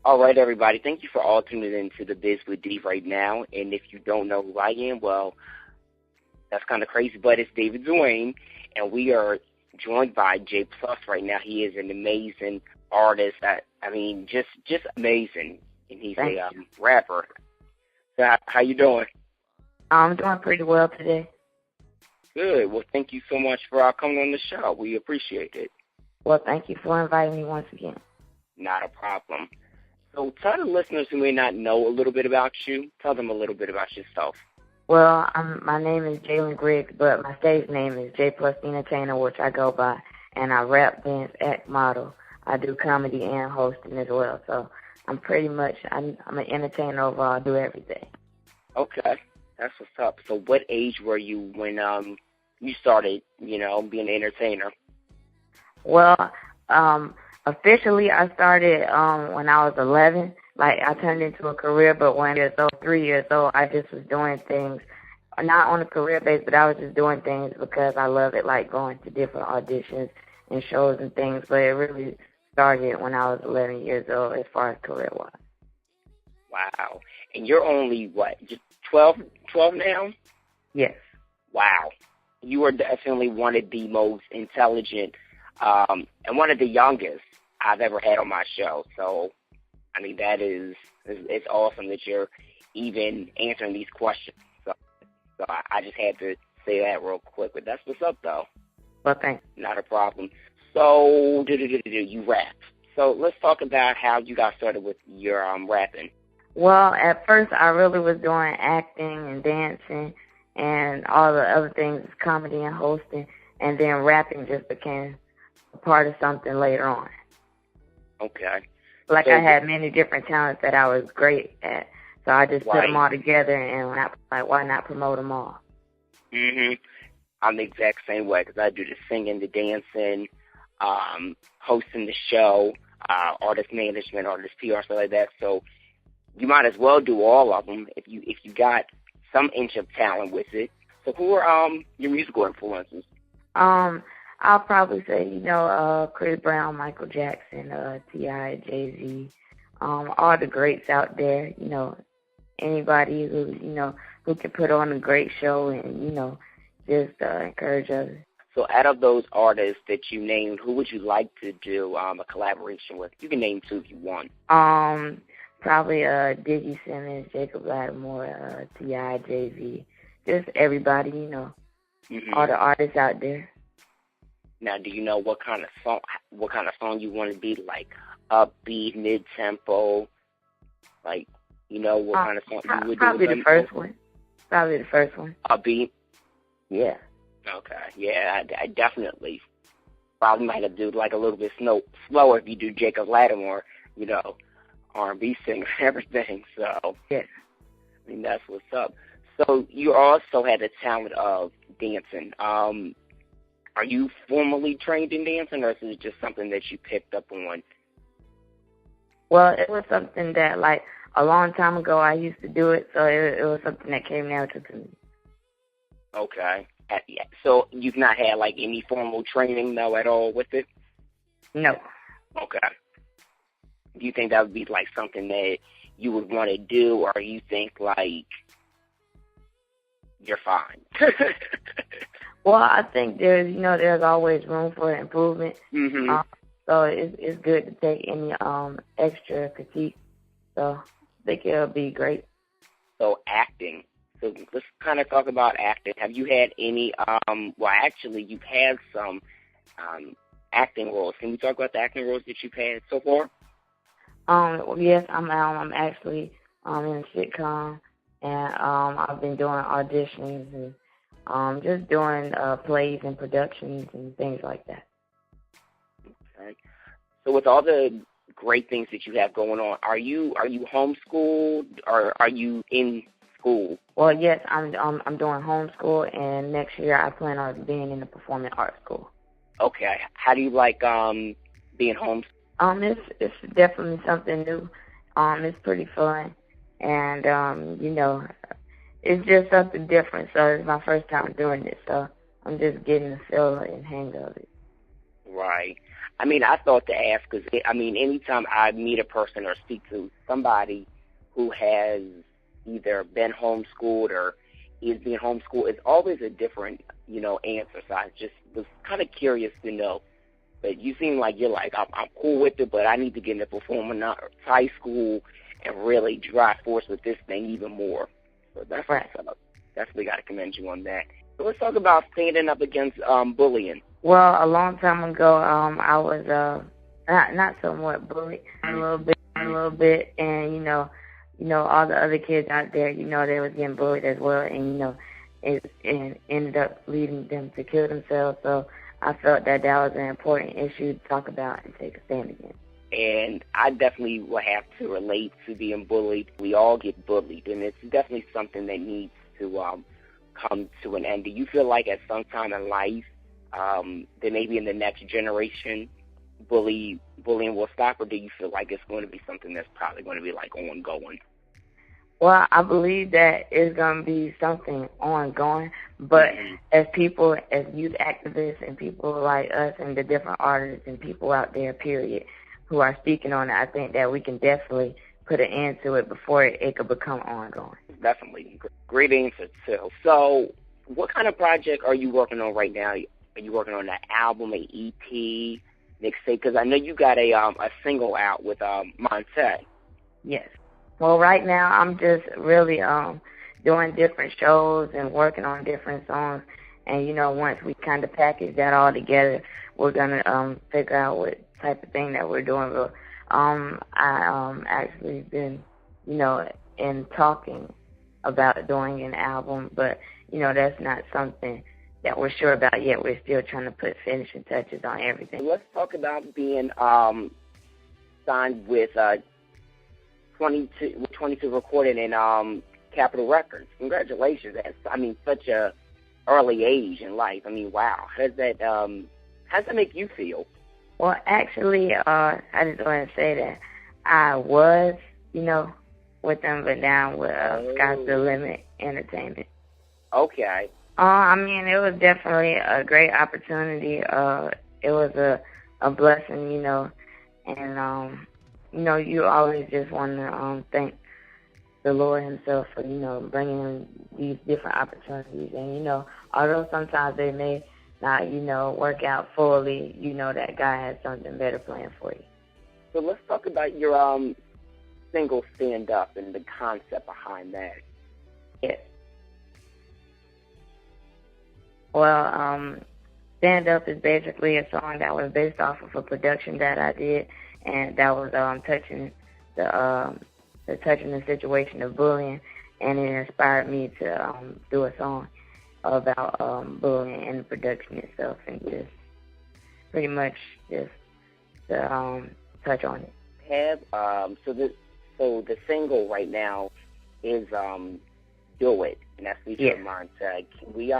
All right, everybody. Thank you for all tuning in to the Biz with D right now. And if you don't know who I am, well, that's kind of crazy, but it's David Duane, and we are joined by J Plus right now. He is an amazing artist. I mean, just amazing. And he's a rapper. So how you doing? I'm doing pretty well today. Good. Well, thank you so much for coming on the show. We appreciate it. Well, thank you for inviting me once again. Not a problem. So tell the listeners who may not know a little bit about you, tell them a little bit about yourself. Well, my name is Jalen Griggs, but my stage name is J Plus the Entertainer, which I go by, and I rap, dance, act, model. I do comedy and hosting as well. So I'm pretty much, I'm an entertainer overall. I do everything. Okay, that's what's up. So what age were you when you started, being an entertainer? Well, officially I started when I was 11. Like, I turned into a career, but when I was 3 years old, I just was doing things, not on a career base, but I was just doing things because I love it, like going to different auditions and shows and things. But it really started when I was 11 years old as far as career-wise. Wow. And you're only, just 12 now? Yes. Wow. You are definitely one of the most intelligent and one of the youngest I've ever had on my show. So, I mean, it's awesome that you're even answering these questions. So I just had to say that real quick. But that's what's up, though. Well, thanks. Not a problem. So, you rap. So let's talk about how you got started with your rapping. Well, at first I really was doing acting and dancing and all the other things, comedy and hosting, and then rapping just became a part of something later on. Okay. Like, I had many different talents that I was great at, so I just put them all together, and why not promote them all? Mhm. I'm the exact same way because I do the singing, the dancing, hosting the show, artist management, artist PR, stuff like that. So you might as well do all of them if you got some inch of talent with it. So who are your musical influences? I'll probably say, Chris Brown, Michael Jackson, T.I., Jay-Z, all the greats out there, anybody who can put on a great show and, just encourage others. So out of those artists that you named, who would you like to do a collaboration with? You can name two if you want. Probably Diggy Simmons, Jacob Lattimore, T.I., Jay-Z, just everybody, all the artists out there. Now, do you know what kind of song you want to be, like upbeat, mid-tempo, like, what kind of song you would do? Probably the first one. Upbeat? Yeah. Okay. Yeah, I definitely probably might have to do like a little bit slower if you do Jacob Lattimore, R&B singer and everything. So, yes. I mean, that's what's up. So you also had the talent of dancing. Are you formally trained in dancing, or is it just something that you picked up on? Well, it was something that, like, a long time ago I used to do it, so it was something that came natural to me. Okay. So you've not had, like, any formal training, though, at all with it? No. Okay. Do you think that would be, like, something that you would want to do, or you think, like, you're fine? Well, I think there's always room for improvement. Mm-hmm. So it's good to take any extra critique. So I think it'll be great. So acting. So let's kind of talk about acting. Have you had any? You've had some acting roles. Can we talk about the acting roles that you've had so far? Yes, I'm actually in a sitcom, and I've been doing auditions and. Just doing plays and productions and things like that. Okay. So with all the great things that you have going on, are you homeschooled or are you in school? Well, yes, I'm doing homeschool, and next year I plan on being in the performing arts school. Okay. How do you like being homeschooled? It's definitely something new. It's pretty fun, and it's just something different, so it's my first time doing it, so I'm just getting the feel and hang of it. Right. I mean, I thought to ask because, I mean, anytime I meet a person or speak to somebody who has either been homeschooled or is being homeschooled, it's always a different, answer. So I just was kind of curious to know. But you seem like you're like, I'm cool with it, but I need to get into performing arts, high school, and really drive force with this thing even more. So that's right. what's up. Definitely got to commend you on that. So let's talk about standing up against bullying. Well, a long time ago, I was not somewhat bullied a little bit, and all the other kids out there, they was getting bullied as well, and it ended up leading them to kill themselves. So I felt that was an important issue to talk about and take a stand against. And I definitely will have to relate to being bullied. We all get bullied, and it's definitely something that needs to come to an end. Do you feel like at some time in life that maybe in the next generation bullying will stop, or do you feel like it's going to be something that's probably going to be like ongoing? Well, I believe that it's going to be something ongoing, but as people, as youth activists and people like us and the different artists and people out there, period, who are speaking on it, I think that we can definitely put an end to it before it could become ongoing. Definitely. Great answer, too. So what kind of project are you working on right now? Are you working on an album, an EP, mixtape? Because I know you got a single out with Monte. Yes. Well, right now I'm just really doing different shows and working on different songs. And, once we kind of package that all together, we're going to figure out what type of thing that we're doing. But I actually been, in talking about doing an album, but, that's not something that we're sure about yet. We're still trying to put finishing touches on everything. Let's talk about being signed with 22 recording in Capitol Records. Congratulations. That's, such a early age in life. Wow. How does that make you feel? Well, actually, I just want to say that I was, with them, but now with Sky's the Limit Entertainment. Okay. It was definitely a great opportunity. It was a blessing, and you always just want to thank the Lord himself for, bringing in these different opportunities. And, although sometimes they may not, work out fully, that God has something better planned for you. So let's talk about your single Stand Up and the concept behind that. Yes. Well, Stand Up is basically a song that was based off of a production that I did, and that was touching the situation of bullying, and it inspired me to do a song about bullying and the production itself, and just pretty much just to touch on it. So the single right now is "Do It," and that's featuring Monte. Can we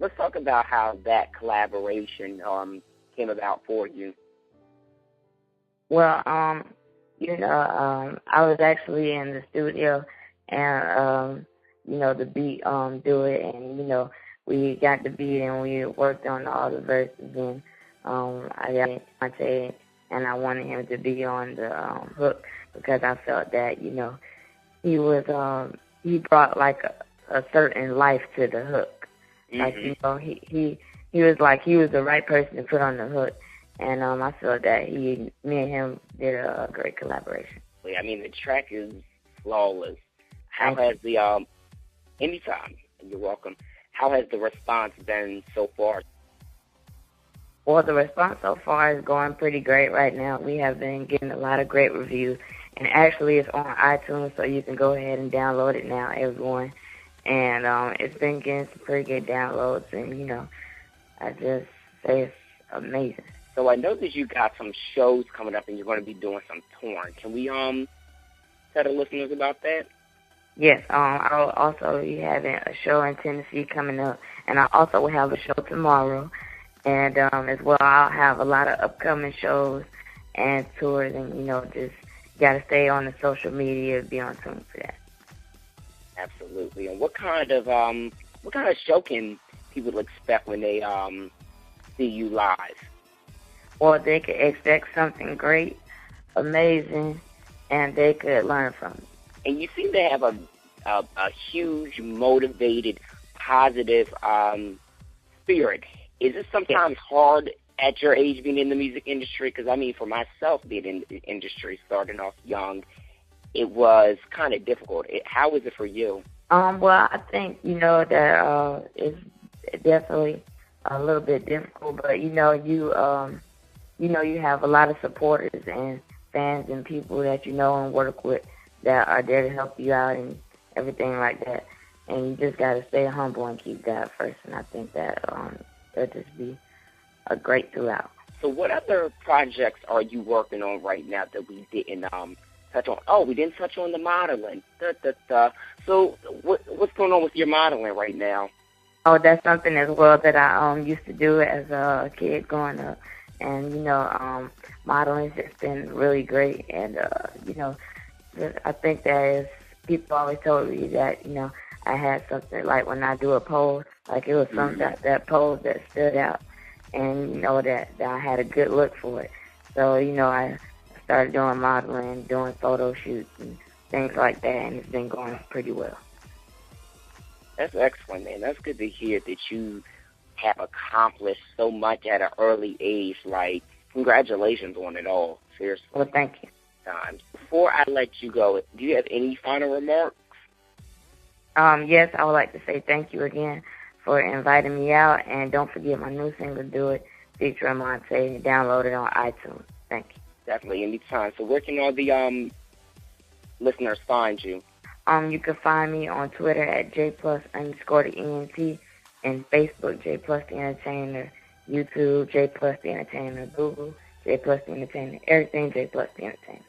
let's talk about how that collaboration came about for you. Well, I was actually in the studio, and the beat Do It, and we got the beat and we worked on all the verses, and I got Monte, and I wanted him to be on the hook because I felt that he was he brought like a certain life to the hook. Like, he was like, he was the right person to put on the hook. And I felt that me and him did a great collaboration. The track is flawless. How has the, anytime, you're welcome, how has the response been so far? Well, the response so far is going pretty great right now. We have been getting a lot of great reviews. And actually, it's on iTunes, so you can go ahead and download it now, everyone. And it's been getting some pretty good downloads, and, I just say it's amazing. So I know that you got some shows coming up and you're going to be doing some touring. Can we tell the listeners about that? Yes, I'll also be having a show in Tennessee coming up, and I also will have a show tomorrow. And as well, I'll have a lot of upcoming shows and tours, and, just got to stay on the social media, be on tune for that. Absolutely. And what kind of show can people expect when they see you live? or they could expect something great, amazing, and they could learn from it. And you seem to have a huge, motivated, positive spirit. Is it sometimes hard at your age being in the music industry? Because, I mean, for myself, being in the industry, starting off young, it was kind of difficult. How is it for you? Well, I think, that it's definitely a little bit difficult, but, you have a lot of supporters and fans and people that you know and work with that are there to help you out and everything like that. And you just got to stay humble and keep God first, and I think that it'll just be a great throughout. So what other projects are you working on right now that we didn't touch on? Oh, we didn't touch on the modeling. So what's going on with your modeling right now? Oh, that's something as well that I used to do as a kid growing up. And, modeling's just been really great. And, I think that is, people always told me that, I had something, like when I do a pose, like it was something that pose that stood out. And, that I had a good look for it. So, I started doing modeling, doing photo shoots and things like that, and it's been going pretty well. That's excellent, man. That's good to hear that you have accomplished so much at an early age. Like, congratulations on it all. Seriously. Well, thank you. Before I let you go, do you have any final remarks? Yes, I would like to say thank you again for inviting me out, and don't forget my new single, Do It, featuring Monte, download it on iTunes. Thank you. Definitely, anytime. So where can all the listeners find you? You can find me on Twitter at j+_the_ENT, and Facebook, J+ the Entertainer, YouTube, J+ the Entertainer, Google, J+ the Entertainer, everything J+ the Entertainer.